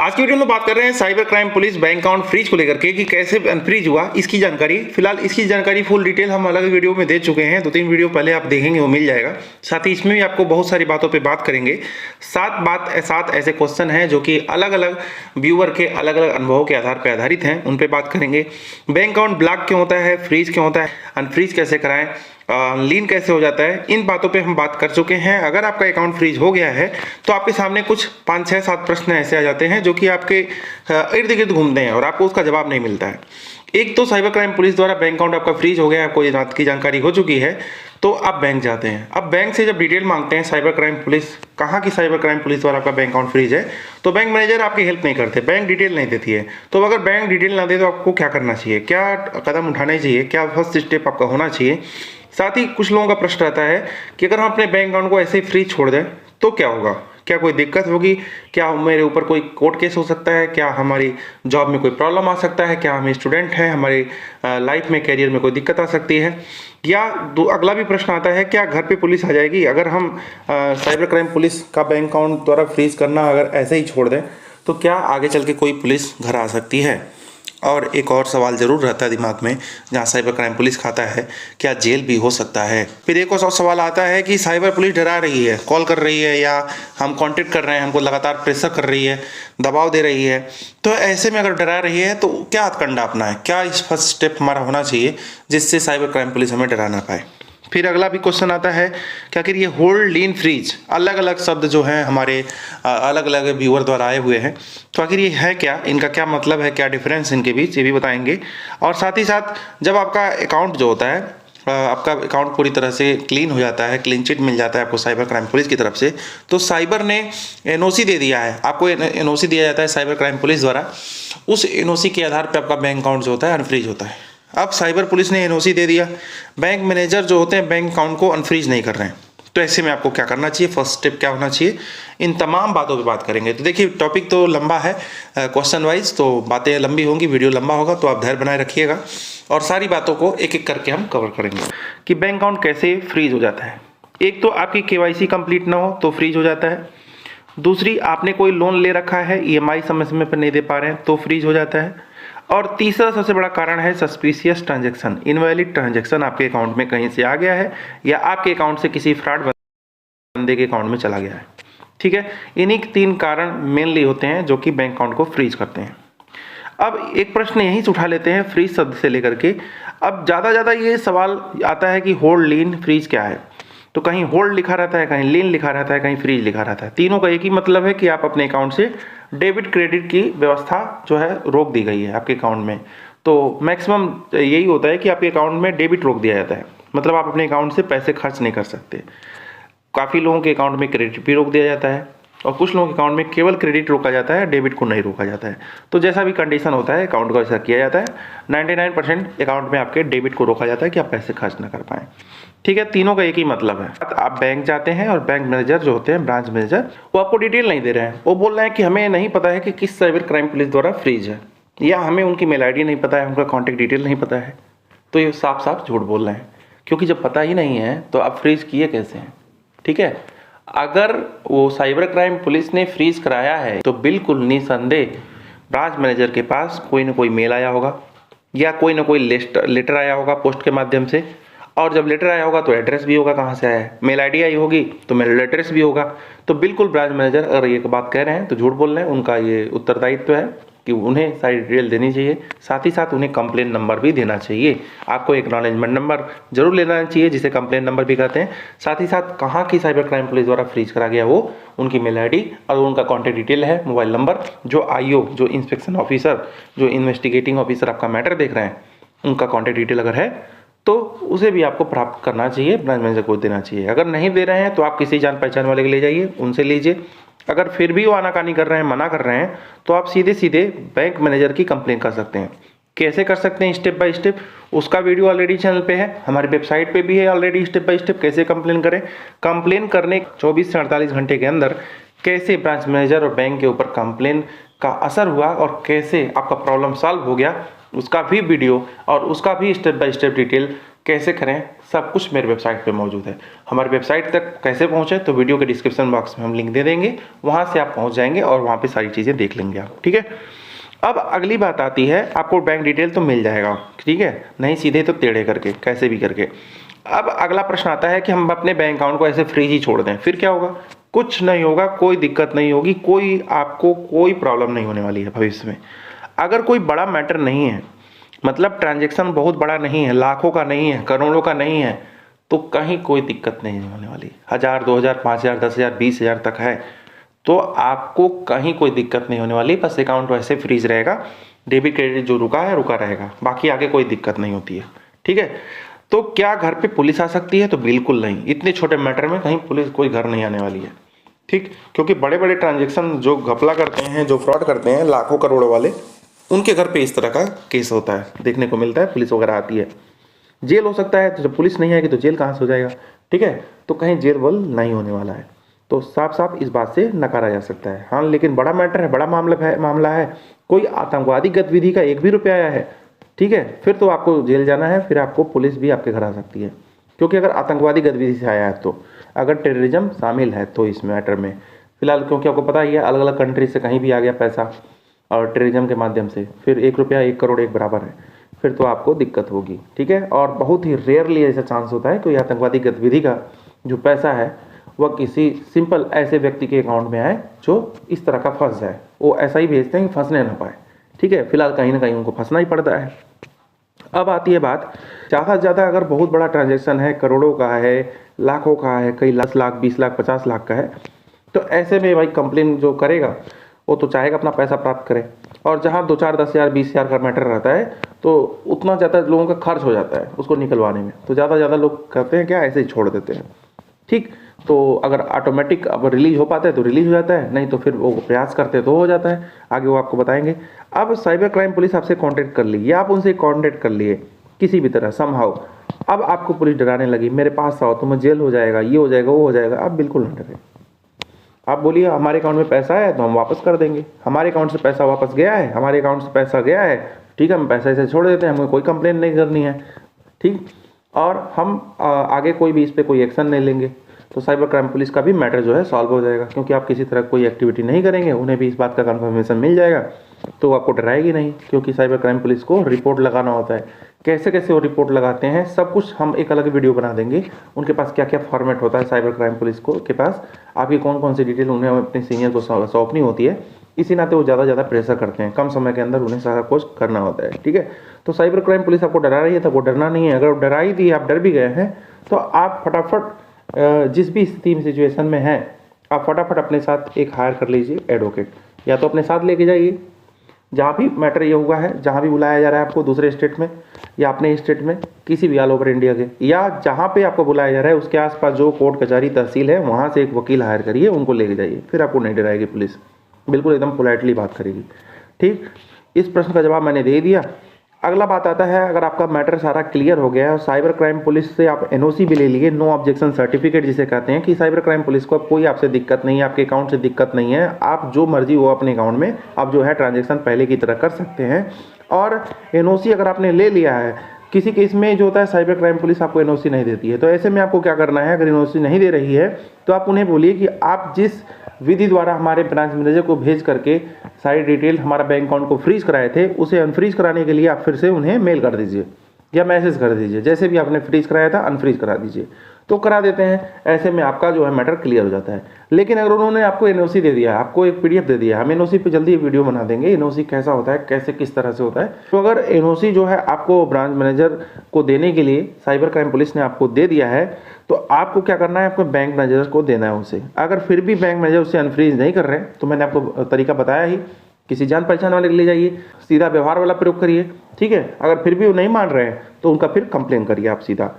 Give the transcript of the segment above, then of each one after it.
आज की वीडियो में बात कर रहे हैं cyber crime police bank account freeze को लेकर के कि कैसे अनफ्रीज हुआ इसकी जानकारी। फिलहाल इसकी जानकारी फुल डिटेल हम अलग वीडियो में दे चुके हैं, 2-3 वीडियो पहले आप देखेंगे वो मिल जाएगा। साथ ही इसमें भी आपको बहुत सारी बातों पे बात करेंगे। 7 ऐसे क्वेश्चन हैं जो कि अलग अलग व्यूअर के अलग अलग अनुभवों के आधार पर आधारित हैं, उन पर बात करेंगे। बैंक अकाउंट ब्लॉक क्यों होता है, फ्रीज क्यों होता है, अनफ्रीज कैसे कराएं, लीन कैसे हो जाता है, इन बातों पे हम बात कर चुके हैं। अगर आपका अकाउंट फ्रीज हो गया है तो आपके सामने कुछ 5, 6, 7 प्रश्न ऐसे आ जाते हैं जो कि आपके इर्द गिर्द घूमते हैं और आपको उसका जवाब नहीं मिलता है। एक तो साइबर क्राइम पुलिस द्वारा बैंक अकाउंट आपका फ्रीज हो गया है, आपको ये बात की जानकारी हो चुकी है, तो आप बैंक जाते हैं। अब बैंक से जब डिटेल मांगते हैं साइबर क्राइम पुलिस, कहाँ की साइबर क्राइम पुलिस द्वारा आपका बैंक अकाउंट फ्रीज है, तो बैंक मैनेजर आपकी हेल्प नहीं करते, बैंक डिटेल नहीं देती है। तो अगर बैंक डिटेल ना दे तो आपको क्या करना चाहिए, क्या कदम उठाने चाहिए, क्या फर्स्ट स्टेप आपका होना चाहिए। साथ ही कुछ लोगों का प्रश्न रहता है कि अगर हम अपने बैंक अकाउंट को ऐसे ही फ्री छोड़ दें तो क्या होगा, क्या कोई दिक्कत होगी, क्या मेरे ऊपर कोई कोर्ट केस हो सकता है, क्या हमारी जॉब में कोई प्रॉब्लम आ सकता है, क्या हम स्टूडेंट हैं, हमारी लाइफ में कैरियर में कोई दिक्कत आ सकती है। या अगला भी प्रश्न आता है, क्या घर पे पुलिस आ जाएगी अगर हम साइबर क्राइम पुलिस का बैंक अकाउंट द्वारा फ्रीज करना अगर ऐसे ही छोड़ दें, तो क्या आगे चल के कोई पुलिस घर आ सकती है। और एक और सवाल ज़रूर रहता है दिमाग में जहाँ साइबर क्राइम पुलिस खाता है, क्या जेल भी हो सकता है। फिर एक और सवाल आता है कि साइबर पुलिस डरा रही है, कॉल कर रही है या हम कांटेक्ट कर रहे हैं, हमको लगातार प्रेशर कर रही है, दबाव दे रही है, तो ऐसे में अगर डरा रही है तो क्या हथकंडा अपनाएं, क्या इस फर्स्ट स्टेप हमारा होना चाहिए जिससे साइबर क्राइम पुलिस हमें डरा ना पाए। फिर अगला भी क्वेश्चन आता है कि आखिर ये होल्ड, लीन, फ्रीज अलग अलग शब्द जो हैं हमारे अलग अलग व्यूअर द्वारा आए हुए हैं, तो आखिर ये है क्या, इनका क्या मतलब है, क्या डिफरेंस इनके बीच, ये भी बताएंगे। और साथ ही साथ जब आपका अकाउंट जो होता है, आपका अकाउंट पूरी तरह से क्लीन हो जाता है, क्लीन चिट मिल जाता है आपको साइबर क्राइम पुलिस की तरफ से, तो साइबर ने एनओसी दे दिया है आपको, एनओसी दिया जाता है साइबर क्राइम पुलिस द्वारा। उस एनओसी के आधार पर आपका बैंक अकाउंट जो होता है अनफ्रीज होता है। अब साइबर पुलिस ने एनओसी दे दिया, बैंक मैनेजर जो होते हैं बैंक अकाउंट को अनफ्रीज नहीं कर रहे हैं, तो ऐसे में आपको क्या करना चाहिए, फर्स्ट स्टेप क्या होना चाहिए, इन तमाम बातों पे बात करेंगे। तो देखिए टॉपिक तो लंबा है, क्वेश्चन वाइज तो बातें लंबी होंगी, वीडियो लंबा होगा, तो आप धैर्य बनाए रखिएगा और सारी बातों को एक एक करके हम कवर करेंगे कि बैंक अकाउंट कैसे फ्रीज हो जाता है। एक तो आपकी KYC कंप्लीट ना हो तो फ्रीज हो जाता है। दूसरी, आपने कोई लोन ले रखा है, EMI समय समय पर नहीं दे पा रहे हैं तो फ्रीज हो जाता है। और तीसरा सबसे बड़ा कारण है सस्पिशियस ट्रांजैक्शन, इनवैलिड ट्रांजैक्शन आपके अकाउंट में कहीं से आ गया है या आपके अकाउंट से किसी फ्रॉड बंदे के अकाउंट में चला गया है। ठीक है, इन्हीं 3 कारण मेनली होते हैं जो कि बैंक अकाउंट को फ्रीज करते हैं। अब एक प्रश्न यहीं से उठा लेते हैं फ्रीज शब्द से लेकर के। अब ज़्यादा ये सवाल आता है कि होल्ड, लीन, फ्रीज क्या है, तो कहीं होल्ड लिखा रहता है, कहीं लीन लिखा रहता है, कहीं फ्रीज लिखा रहता है। तीनों का एक ही मतलब है कि आप अपने अकाउंट से डेबिट क्रेडिट की व्यवस्था जो है रोक दी गई है आपके अकाउंट में। तो मैक्सिमम यही होता है कि आपके अकाउंट में डेबिट रोक दिया जाता है, मतलब आप अपने अकाउंट से पैसे खर्च नहीं कर सकते। काफ़ी लोगों के अकाउंट में क्रेडिट भी रोक दिया जाता है और कुछ लोगों के अकाउंट में केवल क्रेडिट रोका जाता है, डेबिट को नहीं रोका जाता है। तो जैसा भी कंडीशन होता है अकाउंट का ऐसा किया जाता है। 99% अकाउंट में आपके डेबिट को रोका जाता है कि आप पैसे खर्च ना कर पाएँ। ठीक है, तीनों का एक ही मतलब है। आप बैंक जाते हैं और बैंक मैनेजर जो होते हैं, ब्रांच मैनेजर, वो आपको डिटेल नहीं दे रहे हैं, वो बोल रहे हैं कि हमें नहीं पता है कि किस साइबर क्राइम पुलिस द्वारा फ्रीज है, या हमें उनकी मेल ID नहीं पता है, उनका कॉन्टैक्ट डिटेल नहीं पता है। तो ये साफ साफ झूठ बोल रहे हैं, क्योंकि जब पता ही नहीं है तो आप फ्रीज किए कैसे हैं। ठीक है, अगर वो साइबर क्राइम पुलिस ने फ्रीज कराया है तो बिल्कुल निसंदेह ब्रांच मैनेजर के पास कोई ना कोई मेल आया होगा या कोई ना कोई लेटर आया होगा पोस्ट के माध्यम से, और जब लेटर आया होगा तो एड्रेस भी होगा कहाँ से आया है, मेल ID आई होगी तो मेल एड्रेस भी होगा। तो बिल्कुल ब्रांच मैनेजर अगर ये बात कह रहे हैं तो झूठ बोल रहे हैं, उनका ये उत्तरदायित्व है कि उन्हें सारी डिटेल देनी चाहिए। साथ ही साथ उन्हें कंप्लेन नंबर भी देना चाहिए, आपको एक्नॉलेजमेंट नंबर जरूर लेना चाहिए जिसे कंप्लेन नंबर भी कहते हैं। साथ ही साथ कहाँ की साइबर क्राइम पुलिस द्वारा फ्रीज करा गया वो, उनकी मेल ID और उनका कॉन्टैक्ट डिटेल है, मोबाइल नंबर, जो IO, जो इंस्पेक्शन ऑफिसर, जो इन्वेस्टिगेटिंग ऑफिसर आपका मैटर देख रहे हैं, उनका कॉन्टैक्ट डिटेल अगर है तो उसे भी आपको प्राप्त करना चाहिए, ब्रांच मैनेजर को देना चाहिए। अगर नहीं दे रहे हैं तो आप किसी जान पहचान वाले के ले जाइए, उनसे लीजिए। अगर फिर भी वो आनाकानी कर रहे हैं, मना कर रहे हैं, तो आप सीधे सीधे बैंक मैनेजर की कंप्लेन कर सकते हैं। कैसे कर सकते हैं स्टेप बाय स्टेप, उसका वीडियो ऑलरेडी चैनल पे है, हमारी वेबसाइट पे भी है ऑलरेडी, स्टेप बाय स्टेप कैसे कंप्लेन करें। कंप्लेन करने 24 से 48 घंटे के अंदर कैसे ब्रांच मैनेजर और बैंक के ऊपर कंप्लेन का असर हुआ और कैसे आपका प्रॉब्लम सॉल्व हो गया, उसका भी वीडियो और उसका भी स्टेप बाय स्टेप डिटेल कैसे करें, सब कुछ मेरे वेबसाइट पे मौजूद है। हमारे वेबसाइट तक कैसे पहुँचे तो वीडियो के डिस्क्रिप्शन बॉक्स में हम लिंक दे देंगे, वहाँ से आप पहुँच जाएंगे और वहाँ पे सारी चीज़ें देख लेंगे आप, ठीक है। अब अगली बात आती है, आपको बैंक डिटेल तो मिल जाएगा, ठीक है, नहीं सीधे तो टेढ़े करके, कैसे भी करके। अब अगला प्रश्न आता है कि हम अपने बैंक अकाउंट को ऐसे फ्रीज ही छोड़ दें, फिर क्या होगा? कुछ नहीं होगा, कोई दिक्कत नहीं होगी, आपको कोई प्रॉब्लम नहीं होने वाली है भविष्य में। अगर कोई बड़ा मैटर नहीं है, मतलब ट्रांजैक्शन बहुत बड़ा नहीं है, लाखों का नहीं है, करोड़ों का नहीं है, तो कहीं कोई दिक्कत नहीं होने वाली। 1000, 2000, 5000, 10,000, 20,000 तक है तो आपको कहीं कोई दिक्कत नहीं होने वाली। बस अकाउंट वैसे फ्रीज रहेगा, डेबिट क्रेडिट जो रुका है रुका रहेगा, बाकी आगे कोई दिक्कत नहीं होती है, ठीक है। तो क्या घर पे पुलिस आ सकती है? तो बिल्कुल नहीं, इतने छोटे मैटर में कहीं पुलिस कोई घर नहीं आने वाली है, ठीक। क्योंकि बड़े बड़े ट्रांजेक्शन जो घपला करते हैं, जो फ्रॉड करते हैं लाखों करोड़ों वाले, उनके घर पे इस तरह का केस होता है, देखने को मिलता है, पुलिस वगैरह आती है। जेल हो सकता है, तो जब पुलिस नहीं आएगी तो जेल कहाँ से हो जाएगा, ठीक है। तो कहीं जेल वल नहीं होने वाला है, तो साफ साफ इस बात से नकारा जा सकता है। हाँ, लेकिन बड़ा मैटर है, बड़ा मामला है, कोई आतंकवादी गतिविधि का 1 भी रुपया आया है, ठीक है, फिर तो आपको जेल जाना है, फिर आपको पुलिस भी आपके घर आ सकती है। क्योंकि अगर आतंकवादी गतिविधि से आया है, तो अगर टेररिज्म शामिल है तो इस मैटर में फिलहाल, क्योंकि आपको पता ही है अलग अलग कंट्री से कहीं भी आ गया पैसा और टेररिज्म के माध्यम से, फिर 1 रुपया 1 करोड़ एक बराबर है, फिर तो आपको दिक्कत होगी, ठीक है। और बहुत ही रेयरली ऐसा चांस होता है कोई आतंकवादी गतिविधि का जो पैसा है वह किसी सिंपल ऐसे व्यक्ति के अकाउंट में आए जो इस तरह का फंस जाए। वो ऐसा ही भेजते हैं कि फंसने ना पाए, ठीक है। फिलहाल कहीं ना कहीं उनको फंसना ही पड़ता है। अब आती है बात, ज़्यादा से ज़्यादा अगर बहुत बड़ा ट्रांजैक्शन है, करोड़ों का है, लाखों का है, कई 10 लाख, 20 लाख, 50 लाख का है, तो ऐसे में भाई कंप्लेन जो करेगा वो तो चाहेगा अपना पैसा प्राप्त करे। और जहाँ 2, 4, 10,000, 20,000 का मैटर रहता है तो उतना ज़्यादा लोगों का खर्च हो जाता है उसको निकलवाने में, तो ज़्यादा लोग करते हैं क्या, ऐसे ही छोड़ देते हैं, ठीक। तो अगर ऑटोमेटिक अब रिलीज हो पाता है तो रिलीज हो जाता है, नहीं तो फिर वो प्रयास करते हैं तो हो जाता है, आगे वो आपको बताएंगे। अब साइबर क्राइम पुलिस आपसे कांटेक्ट कर ली या आप उनसे कांटेक्ट कर लिए किसी भी तरह समहाउ, अब आपको पुलिस डराने लगी, मेरे पास आओ, तुम्हें जेल हो जाएगा, ये हो जाएगा, वो हो जाएगा, आप बिल्कुल ना डरें। आप बोलिए हमारे अकाउंट में पैसा है तो हम वापस कर देंगे, हमारे अकाउंट से पैसा वापस गया है, हमारे अकाउंट से पैसा गया है, ठीक है, हम पैसा ऐसे छोड़ देते हैं, हमें कोई कंप्लेन नहीं करनी है, ठीक। और हम आगे कोई भी इस पर कोई एक्शन नहीं लेंगे, तो साइबर क्राइम पुलिस का भी मैटर जो है सॉल्व हो जाएगा। क्योंकि आप किसी तरह कोई एक्टिविटी नहीं करेंगे, उन्हें भी इस बात का कंफर्मेशन मिल जाएगा, तो आपको डराएगी नहीं। क्योंकि साइबर क्राइम पुलिस को रिपोर्ट लगाना होता है, कैसे कैसे वो रिपोर्ट लगाते हैं सब कुछ हम एक अलग वीडियो बना देंगे। उनके पास क्या क्या फॉर्मेट होता है साइबर क्राइम पुलिस को के पास, आपकी कौन कौन सी डिटेल उन्हें अपने सीनियर को सौंपनी होती है, इसी नाते वो ज़्यादा प्रेशर करते हैं, कम समय के अंदर उन्हें सारा कुछ करना होता है, ठीक है। तो साइबर क्राइम पुलिस आपको डरा रही है तो वो डरना नहीं है। अगर डरा ही दी, आप डर भी गए हैं, तो आप फटाफट जिस भी स्थिति में सिचुएशन में हैं, आप फटाफट अपने साथ एक हायर कर लीजिए एडवोकेट, या तो अपने साथ लेके जाइए, जहाँ भी मैटर ये हुआ है, जहाँ भी बुलाया जा रहा है आपको दूसरे स्टेट में या अपने स्टेट में, किसी भी ऑल ओवर इंडिया के, या जहाँ पे आपको बुलाया जा रहा है उसके आसपास जो कोर्ट कचहरी तहसील है वहाँ से एक वकील हायर करिए, उनको लेके जाइए, फिर आपको नहीं डराएगी पुलिस, बिल्कुल एकदम पोलाइटली बात करेगी, ठीक। इस प्रश्न का जवाब मैंने दे दिया। अगला बात आता है, अगर आपका मैटर सारा क्लियर हो गया है और साइबर क्राइम पुलिस से आप एनओसी भी ले लिए, नो ऑब्जेक्शन सर्टिफिकेट जिसे कहते हैं, कि साइबर क्राइम पुलिस को कोई आपसे दिक्कत नहीं है, आपके अकाउंट से दिक्कत नहीं है, आप जो मर्जी हो अपने अकाउंट में आप जो है ट्रांजैक्शन पहले की तरह कर सकते हैं। और एनओसी अगर आपने ले लिया है, किसी केस में जो होता है साइबर क्राइम पुलिस आपको एनओसी नहीं देती है, तो ऐसे में आपको क्या करना है, अगर एनओसी नहीं दे रही है तो आप उन्हें बोलिए कि आप जिस विधि द्वारा हमारे ब्रांच मैनेजर को भेज करके सारी डिटेल हमारा बैंक अकाउंट को फ्रीज कराए थे, उसे अनफ्रीज कराने के लिए आप फिर से उन्हें मेल कर दीजिए या मैसेज कर दीजिए, जैसे भी आपने फ्रीज कराया था अनफ्रीज करा दीजिए, तो करा देते हैं। ऐसे में आपका जो है मैटर क्लियर हो जाता है। लेकिन अगर उन्होंने आपको एनओसी दे दिया, आपको एक पीडीएफ दे दिया, हम एनओसी पे जल्दी वीडियो बना देंगे, एनओसी कैसा होता है, कैसे किस तरह से होता है। तो अगर एनओसी जो है आपको ब्रांच मैनेजर को देने के लिए साइबर क्राइम पुलिस ने आपको दे दिया है, तो आपको क्या करना है, आपको बैंक मैनेजर को देना है उसे। अगर फिर भी बैंक मैनेजर उसे अनफ्रीज नहीं कर रहे हैं, तो मैंने आपको तरीका बताया ही, किसी जान पहचान वाले ले जाइए, सीधा व्यवहार वाला प्रयोग करिए, ठीक है। अगर फिर भी वो नहीं मान रहे हैं तो उनका फिर कंप्लेन करिए आप सीधा।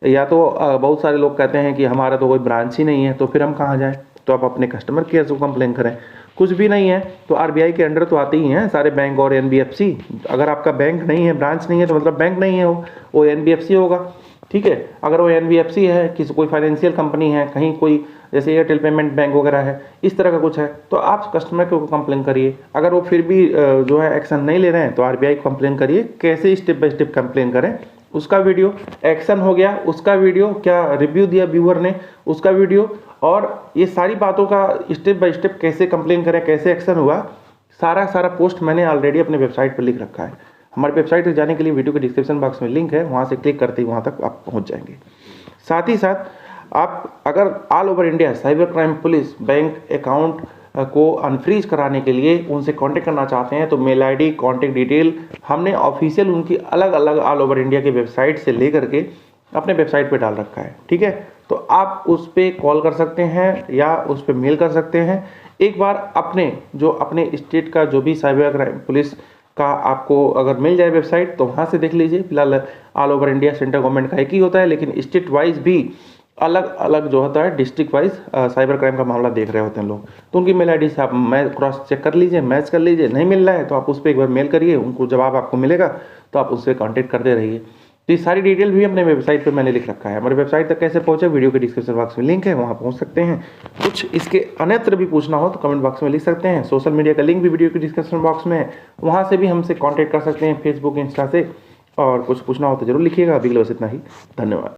या तो बहुत सारे लोग कहते हैं कि हमारा तो कोई ब्रांच ही नहीं है, तो फिर हम कहाँ जाएं, तो आप अपने कस्टमर केयर से कंप्लेन करें। कुछ भी नहीं है तो आरबीआई के अंडर तो आते ही हैं सारे बैंक और एनबीएफसी। अगर आपका बैंक नहीं है, ब्रांच नहीं है, तो मतलब बैंक नहीं है, वो एनबीएफसी होगा, ठीक है। अगर वो एनबीएफसी है, किसी कोई फाइनेंशियल कंपनी है, कहीं कोई जैसे एयरटेल पेमेंट बैंक वगैरह है, इस तरह का कुछ है, तो आप कस्टमर को कंप्लेन करिए। अगर वो फिर भी जो है एक्शन नहीं ले रहे हैं, तो आरबीआई को कंप्लेन करिए। कैसे स्टेप बाय स्टेप कंप्लेन करें उसका वीडियो, एक्शन हो गया उसका वीडियो, क्या रिव्यू दिया व्यूअर ने उसका वीडियो, और ये सारी बातों का स्टेप बाय स्टेप कैसे कंप्लेन करें, कैसे एक्शन हुआ, सारा पोस्ट मैंने ऑलरेडी अपने वेबसाइट पर लिख रखा है। हमारे वेबसाइट पर जाने के लिए वीडियो के डिस्क्रिप्शन बॉक्स में लिंक है, वहाँ से क्लिक करते ही वहाँ तक आप पहुँच जाएंगे। साथ ही साथ आप अगर all over India cyber crime police bank account को अनफ्रीज कराने के लिए उनसे कांटेक्ट करना चाहते हैं तो मेल आईडी, कांटेक्ट डिटेल हमने ऑफिशियल उनकी अलग अलग ऑल ओवर इंडिया की वेबसाइट से लेकर के अपने वेबसाइट पे डाल रखा है। ठीक है, तो आप उस पर कॉल कर सकते हैं या उस पर मेल कर सकते हैं। एक बार अपने स्टेट का जो भी साइबर क्राइम पुलिस का आपको अगर मिल जाए वेबसाइट तो वहाँ से देख लीजिए। फिलहाल all over India central government का एक ही होता है, लेकिन स्टेट वाइज भी अलग अलग जो होता है डिस्ट्रिक्ट वाइज साइबर क्राइम का मामला देख रहे होते हैं लोग, तो उनकी मेल आईडी से आप क्रॉस चेक कर लीजिए, मैच कर लीजिए। नहीं मिल रहा है तो आप उस पर एक बार मेल करिए, उनको जवाब आपको मिलेगा तो आप उससे कांटेक्ट करते रहिए। तो ये सारी डिटेल भी अपने वेबसाइट पे मैंने लिख रखा है। हमारे वेबसाइट तक कैसे पहुंचे, वीडियो के डिस्क्रिप्शन बॉक्स में लिंक है, वहाँ पहुँच सकते हैं। कुछ इसके अन्यत्र भी पूछना हो तो कमेंट बॉक्स में लिख सकते हैं। सोशल मीडिया का लिंक भी वीडियो के डिस्क्रिप्शन बॉक्स में है, वहाँ से भी हमसे कॉन्टैक्ट कर सकते हैं, फेसबुक, इंस्टा से। और कुछ पूछना हो तो जरूर लिखिएगा। अभी के लिए बस इतना ही, धन्यवाद।